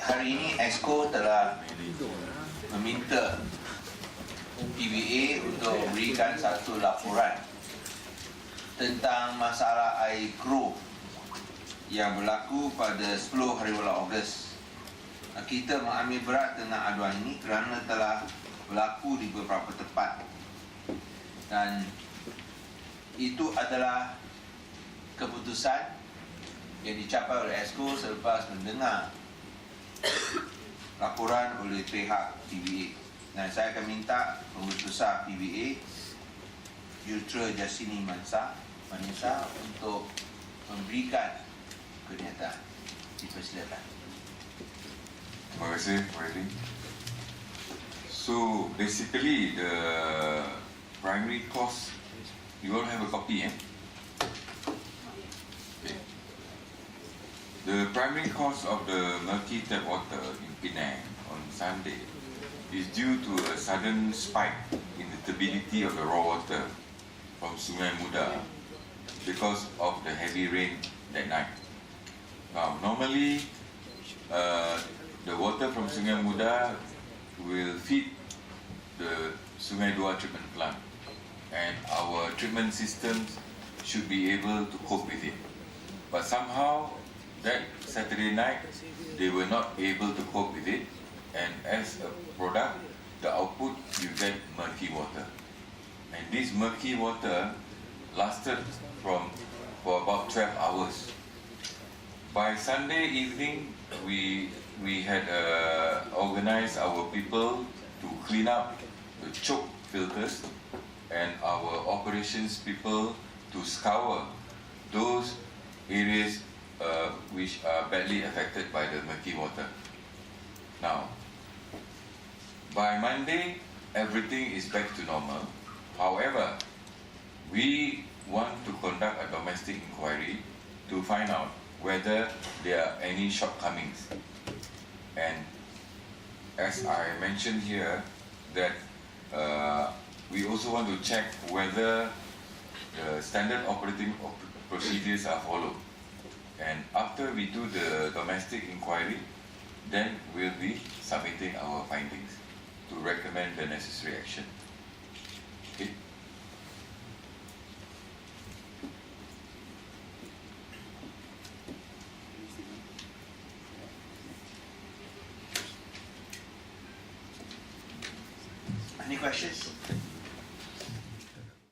hari ini Exco telah meminta PBA untuk memberikan satu laporan tentang masalah air keruh yang berlaku pada 10 hari bulan Ogos. Kita mengambil berat dengan aduan ini kerana telah berlaku di beberapa tempat dan itu adalah keputusan yang dicapai oleh Exco selepas mendengar laporan oleh pihak PBA. Dan saya akan minta Pengurus Besar PBA Yutra Jasini Mansa untuk memberikan kenyataan. Dipersilakan. Terima kasih, Wali. So basically the primary cause, you all have a copy, eh? Okay. The primary cause of the murky tap water in Penang on Sunday is due to a sudden spike in the turbidity of the raw water from Sungai Muda because of the heavy rain that night. Now, normally, the water from Sungai Muda will feed the Sungai Dua treatment plant, and our treatment systems should be able to cope with it. But somehow, that Saturday night, they were not able to cope with it, and as a product, the output, you get murky water. And this murky water lasted for about 12 hours. By Sunday evening, we had organized our people to clean up the choke filters and our operations people to scour those areas which are badly affected by the murky water. Now, by Monday, everything is back to normal. However, we want to conduct a domestic inquiry to find out whether there are any shortcomings. And as I mentioned here, that we also want to check whether the standard operating procedures are followed. And after we do the domestic inquiry, then we'll be submitting our findings to recommend the necessary action. Okay. Any questions?